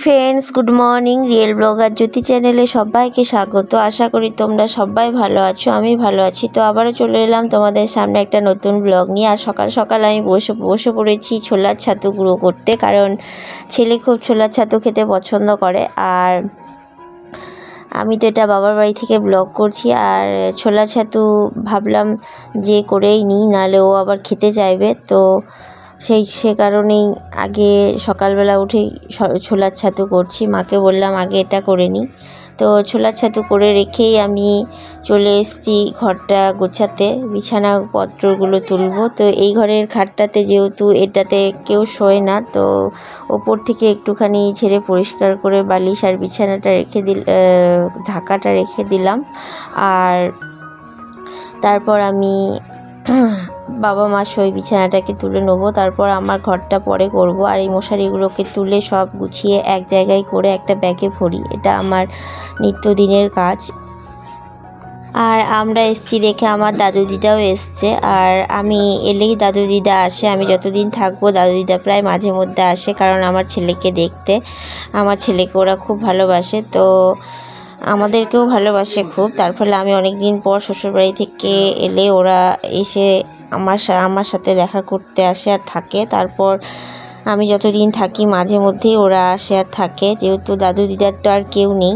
Friends, good morning. Real blogger Jyoti চ্যানেলে সবাইকে স্বাগত। আশা করি তোমরা সবাই ভালো আছো, আমি ভালো আছি। তো আবারও চলে এলাম তোমাদের সামনে একটা নতুন ব্লগ নিয়ে। আর সকাল সকাল আমি বসে পড়েছি ছোলার ছাতু গুঁড়ো করতে, কারণ ছেলে খুব ছোলার ছাতু খেতে পছন্দ করে। আর আমি তো এটা বাবার বাড়ি থেকে ব্লগ করছি। আর ছোলার ছাতু ভাবলাম যে করেই নিই, নাহলে ও আবার খেতে চাইবে। তো সে কারণেই আগে সকালবেলা উঠেই ছোলার ছাতু করছি। মাকে বললাম আগে এটা করে নিই। তো ছোলার ছাতু করে রেখেই আমি চলে এসেছি ঘরটা গোছাতে, বিছানাপত্রগুলো তুলবো। তো এই ঘরের খাটটাতে যেহেতু এটাতে কেউ শোয় না, তো ওপর থেকে একটুখানি ঝেড়ে পরিষ্কার করে বালিশ আর বিছানাটা ঢাকাটা রেখে দিলাম। আর তারপর আমি বাবা মা ওই বিছানাটাকে তুলে নেবো। তারপর আমার ঘরটা পরে করব। আর এই মশারিগুলোকে তুলে সব গুছিয়ে এক জায়গায় করে একটা ব্যাগে ভরি, এটা আমার নিত্যদিনের কাজ। আর আমরা এসছি দেখে আমার দাদু দিদাও এসছে। আর আমি এলেই দাদু দিদা আসে, আমি যতদিন থাকবো দাদু দিদা প্রায় মাঝে মধ্যে আসে, কারণ আমার ছেলেকে দেখতে। আমার ছেলেকে ওরা খুব ভালোবাসে, তো আমাদেরকেও ভালোবাসে খুব। তার ফলে আমি অনেক দিন পর শ্বশুরবাড়ি থেকে এলে ওরা এসে আমার সাথে দেখা করতে আসে আর থাকে। তারপর আমি যতদিন থাকি মাঝে মধ্যেই ওরা আসে আর থাকে, যেহেতু দাদু দিদার তো আর কেউ নেই,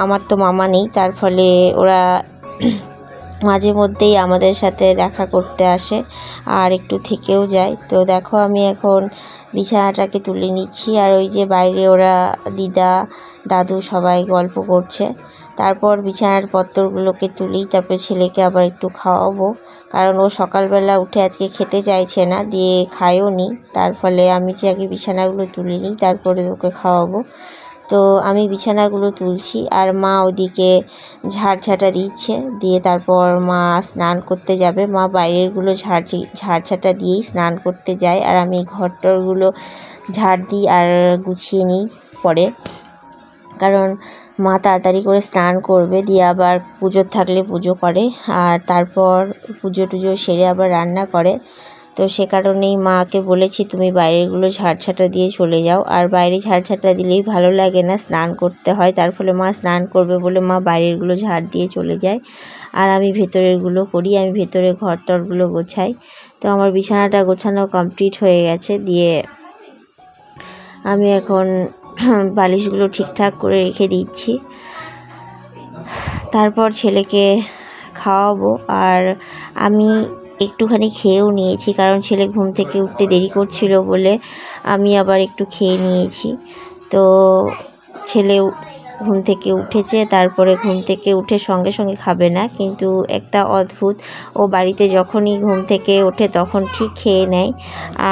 আমার তো মামা নেই। তার ফলে ওরা মাঝে মধ্যেই আমাদের সাথে দেখা করতে আসে আর একটু থেকেও যায়। তো দেখো আমি এখন বিছানাটাকে তুলে নিচ্ছি। আর ওই যে বাইরে ওরা দিদা দাদু সবাই গল্প করছে। তারপর বিছানার পত্রগুলোকে তুলি, তারপরে ছেলেকে আবার একটু খাওয়াবো, কারণ ও সকালবেলা উঠে আজকে খেতে চাইছে না, দিয়ে খায়ও নি। তার ফলে আমি যে আগে বিছানাগুলো তুলে নিই, তারপরে ওকে খাওয়াবো। তো আমি বিছানাগুলো তুলছি আর মা ওদিকে ঝাড়ঝাঁটা দিচ্ছে, দিয়ে তারপর মা স্নান করতে যাবে। মা বাইরেরগুলো ঝাড়ঝাঁটা দিয়েই স্নান করতে যায়, আর আমি ঘরটরগুলো ঝাড় দিই আর গুছিয়ে নিই পরে, কারণ মা তাড়াতাড়ি করে স্নান করবে, দিয়ে আবার পুজোর থাকলে পুজো করে, আর তারপর পুজো টুজো সেরে আবার রান্না করে। তো সে কারণেই মাকে বলেছি তুমি বাইরেরগুলো ঝাড়ঝাঁটা দিয়ে চলে যাও। আর বাইরে ঝাড়ঝাঁটা দিলেই ভালো লাগে না, স্নান করতে হয়। তার ফলে মা স্নান করবে বলে মা বাইরেরগুলো ঝাড় দিয়ে চলে যায়, আর আমি ভেতরেরগুলো করি। আমি ভেতরে ঘরটরগুলো গোছাই। তো আমার বিছানাটা গোছানো কমপ্লিট হয়ে গেছে, দিয়ে আমি এখন বালিশগুলো ঠিকঠাক করে রেখে দিচ্ছি। তারপর ছেলেকে খাওয়াবো। আর আমি একটুখানি খেয়েও নিয়েছি, কারণ ছেলে ঘুম থেকে উঠতে দেরি করছিল বলে আমি আবার একটু খেয়ে নিয়েছি। তো ছেলে ঘুম থেকে উঠেছে, তারপরে ঘুম থেকে উঠে সঙ্গে সঙ্গে খাবে না, কিন্তু একটা অদ্ভুত, ও বাড়িতে যখনই ঘুম থেকে ওঠে তখন ঠিক খেয়ে নেয়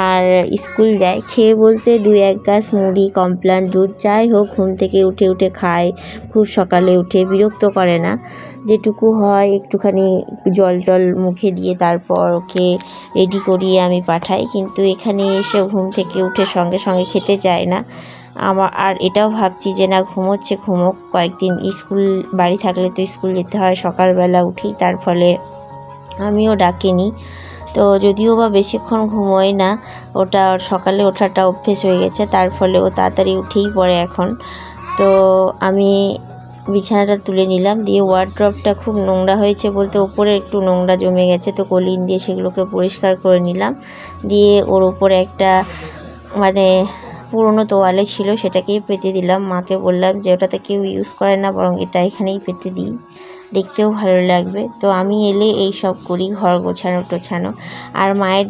আর স্কুল যায়। খেয়ে বলতে 2-1 গ্লাস মুড়ি, কমপ্লান, দুধ, যাই হোক ঘুম থেকে উঠে খায়। খুব সকালে উঠে বিরক্ত করে না, যেটুকু হয় একটুখানি জল টল মুখে দিয়ে তারপর ওকে রেডি করিয়ে আমি পাঠাই। কিন্তু এখানে এসে ঘুম থেকে উঠে সঙ্গে সঙ্গে খেতে চায় না। আর এটাও ভাবছি যে না, ঘুমোচ্ছে, ঘুমোক কয়েকদিন, স্কুল বাড়ি থাকলে তো স্কুল যেতে হয় সকালবেলা উঠি, তার ফলে আমিও ডাকিনি। তো যদিও বা বেশিক্ষণ ঘুমোয় না, ওটা সকালে ওঠাটা অভ্যেস হয়ে গেছে, তার ফলে ও তাড়াতাড়ি উঠেই পড়ে এখন। তো আমি বিছানাটা তুলে নিলাম, দিয়ে ওয়ার্ড্রপটা খুব নোংরা হয়েছে, বলতে ওপরে একটু নোংরা জমে গেছে, তো কলিন দিয়ে সেগুলোকে পরিষ্কার করে নিলাম। দিয়ে ওর উপরে একটা পুরনো তোয়ালে ছিল, সেটাকেই পেতে দিলাম। মাকে বললাম যে ওটাতে কেউ ইউজ করে না, বরং এটা এখানেই পেতে দিই, দেখতেও ভালো লাগবে। তো আমি এলে এই সব করি, ঘর গোছানো। আর মায়ের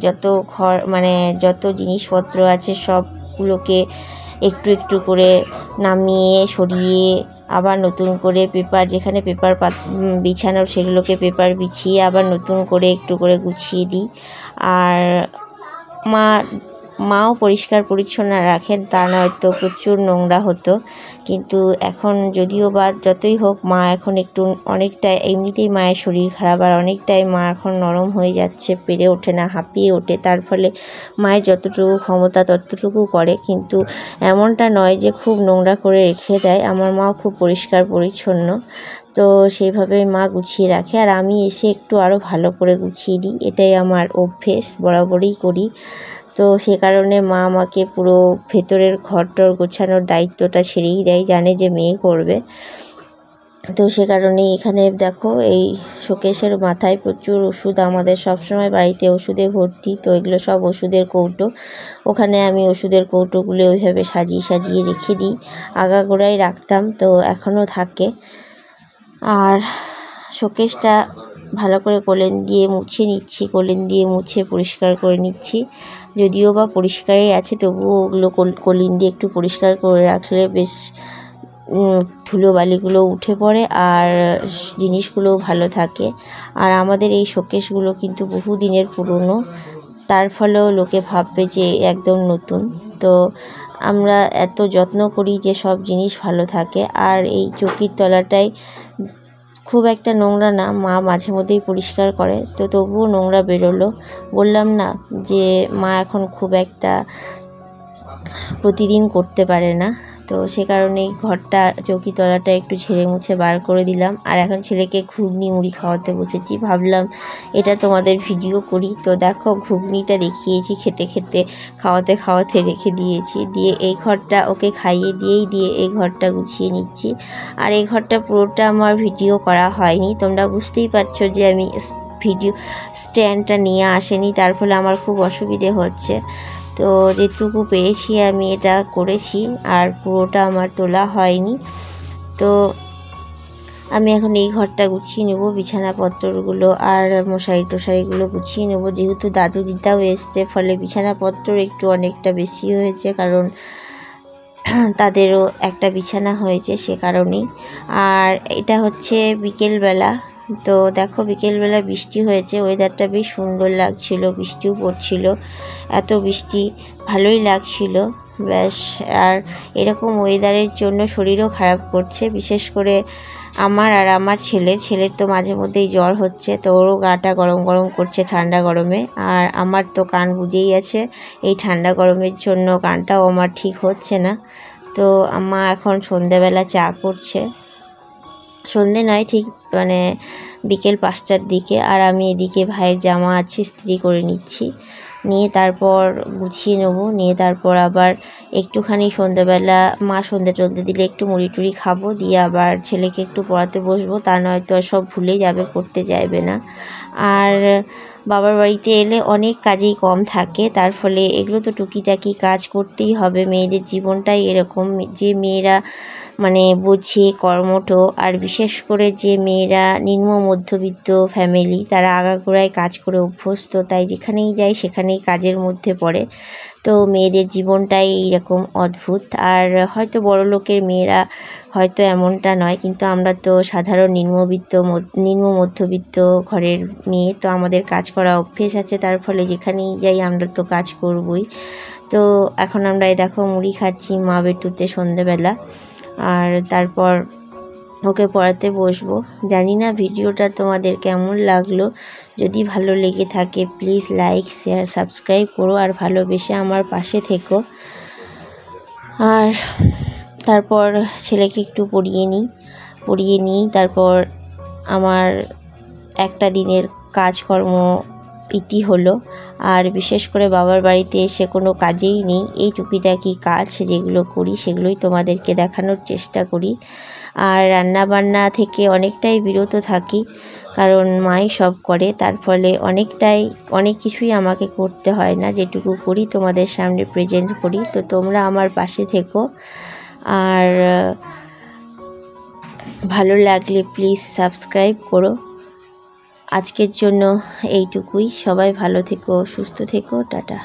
যত জিনিসপত্র আছে সবগুলোকে একটু একটু করে নামিয়ে সরিয়ে আবার নতুন করে পেপার, যেখানে পেপার বিছানোর সেগুলোকে পেপার বিছিয়ে আবার নতুন করে একটু করে গুছিয়ে দিই। আর মাও পরিষ্কার পরিচ্ছন্ন রাখেন, তা নয়তো প্রচুর নোংরা হতো। কিন্তু এখন যদিও বা যতই হোক, মা এখন একটু অনেকটাই, এমনিতেই মায়ের শরীর খারাপ, আর অনেকটাই মা এখন নরম হয়ে যাচ্ছে, পেরে ওঠে না, হাঁপিয়ে ওঠে। তার ফলে মায়ের যতটুকু ক্ষমতা ততটুকু করে, কিন্তু এমনটা নয় যে খুব নোংরা করে রেখে দেয়। আমার মাও খুব পরিষ্কার পরিচ্ছন্ন, তো সেইভাবে মা গুছিয়ে রাখে, আর আমি এসে একটু আরও ভালো করে গুছিয়ে দিই। এটাই আমার অভ্যেস, বরাবরই করি। তো সে কারণে মা আমাকে পুরো ভেতরের ঘরটর গোছানোর দায়িত্বটা ছেড়েই দেয়, জানে যে মেয়ে করবে। তো সে কারণেই এখানে দেখো এই শোকেসের মাথায় প্রচুর ওষুধ, আমাদের সবসময় বাড়িতে ওষুধে ভর্তি। তো এগুলো সব ওষুধের কৌটো, ওখানে আমি ওষুধের কৌটোগুলো ওইভাবে সাজিয়ে সাজিয়ে রেখে দিই, আগাগোড়াই রাখতাম, তো এখনও থাকে। আর শোকেসটা ভালো করে কোলেন দিয়ে মুছে নিচ্ছি, কোলেন দিয়ে মুছে পরিষ্কার করে নিচ্ছি। যদিও বা পরিষ্কারই আছে, তবুও ওগুলো কোলিন দিয়ে একটু পরিষ্কার করে রাখলে বেশ ধুলোবালিগুলো উঠে পড়ে আর জিনিসগুলোও ভালো থাকে। আর আমাদের এই শোকেসগুলো কিন্তু বহু দিনের পুরনো, তার ফলেও লোকে ভাববে যে একদম নতুন। তো আমরা এত যত্ন করি যে সব জিনিস ভালো থাকে। আর এই চৌকির তলাটাই খুব একটা নোংরা না, মা মাঝে মধ্যেই পরিষ্কার করে, তো তবুও নোংরা বেরোলো। বললাম না যে মা এখন খুব একটা প্রতিদিন করতে পারে না, তো সে কারণেই ঘরটা চৌকি তলাটা একটু ঝেড়ে মুছে বার করে দিলাম। আর এখন ছেলেকে ঘুগনি মুড়ি খাওয়াতে বসেছি, ভাবলাম এটা তোমাদের ভিডিও করি। তো দেখো ঘুগনিটা দেখিয়েছি, খেতে খেতে খাওয়াতে খাওয়াতে রেখে দিয়েছি, দিয়ে এই ঘরটা ওকে খাইয়ে দিয়ে এই ঘরটা গুছিয়ে নিচ্ছি। আর এই ঘরটা পুরোটা আমার ভিডিও করা হয়নি, তোমরা বুঝতেই পারছো যে আমি ভিডিও স্ট্যান্ডটা নিয়ে আসেনি, তার ফলে আমার খুব অসুবিধে হচ্ছে। তো যেটুকু পেরেছি আমি এটা করেছি, আর পুরোটা আমার তোলা হয়নি। তো আমি এখন এই ঘরটা গুছিয়ে নেব, বিছানাপত্রগুলো আর মশারি টশারিগুলো গুছিয়ে নেব। যেহেতু দাদু দিদাও এসছে, ফলে বিছানাপত্র একটু অনেকটা বেশি হয়েছে, কারণ তাদেরও একটা বিছানা হয়েছে সে কারণেই। আর এটা হচ্ছে বিকেলবেলা, তো দেখো বিকেলবেলা বৃষ্টি হয়েছে, ওয়েদারটা বেশ সুন্দর লাগছিল, বৃষ্টিও পড়ছিল, এত বৃষ্টি ভালোই লাগছিল ব্যাস। আর এরকম ওয়েদারের জন্য শরীরও খারাপ করছে, বিশেষ করে আমার আর আমার ছেলের তো মাঝে মধ্যেই জ্বর হচ্ছে, তো ওরও গাটা গরম গরম করছে ঠান্ডা গরমে। আর আমার তো কান বুঝেই আছে, এই ঠান্ডা গরমের জন্য কানটাও আমার ঠিক হচ্ছে না। তো মা এখন সন্ধ্যাবেলা চা করছে, সন্ধে নয় ঠিক মানে বিকেল 5টার দিকে। আর আমি এদিকে ভাইয়ের জামা আছে ইস্ত্রি করে নিচ্ছি, নিয়ে তারপর গুছিয়ে নেব, নিয়ে তারপর আবার একটুখানি সন্ধ্যাবেলা মা সন্ধে দিলে একটু মুড়ি টুড়ি খাবো, দিয়ে আবার ছেলেকে একটু পড়াতে বসবো, তা নয়তো সব ভুলে যাবে, পড়তে চাইবে না। আর বাবার বাড়িতে এলে অনেক কাজেই কম থাকে, তার ফলে এগুলো তো টুকিটাকি কাজ করতেই হবে, মেয়েদের জীবনটাই এরকম। যে মেয়েরা মানে বোঝে কর্মঠ, আর বিশেষ করে যে মেয়েরা নিম্ন মধ্যবিত্ত ফ্যামিলি, তারা আগাগোড়ায় কাজ করে অভ্যস্ত, তাই যেখানেই যায় সেখানেই কাজের মধ্যে পড়ে। তো মেয়েদের জীবনটাই এইরকম অদ্ভুত। আর হয়তো বড়লোকের মেয়েরা হয়তো এমনটা নয়, কিন্তু আমরা তো সাধারণ নিম্ন মধ্যবিত্ত ঘরের মেয়ে, তো আমাদের কাজ করা অভ্যেস আছে, তার ফলে যেখানেই যাই আমরা তো কাজ করবই। তো এখন আমরা দেখো মুড়ি খাচ্ছি মা বেটুতে সন্ধ্যেবেলা, আর তারপর ওকে পড়াতে বসবো। জানি না ভিডিওটা তোমাদের কেমন লাগলো, যদি ভালো লেগে থাকে প্লিজ লাইক শেয়ার সাবস্ক্রাইব করো, আর ভালোবেসে আমার পাশে থেকো। আর তারপর ছেলেকে একটু পড়িয়ে নিই তারপর আমার একটা দিনের কাজকর্ম ইতি হলো। আর বিশেষ করে বাবার বাড়িতে এসে কোনো কাজেই নেই, এই টুকিটাকি কাজ যেগুলো করি সেগুলোই তোমাদেরকে দেখানোর চেষ্টা করি। আর রান্নাবান্না থেকে অনেকটাই বিরত থাকি, কারণ মাই সব করে, তার ফলে অনেক কিছুই আমাকে করতে হয় না, যেটুকু করি তোমাদের সামনে প্রেজেন্ট করি। তো তোমরা আমার পাশে থেকো, আর ভালো লাগলে প্লিজ সাবস্ক্রাইব করো। আজকের জন্য এইটুকুই, সবাই ভালো থেকো, সুস্থ থেকো, টাটা।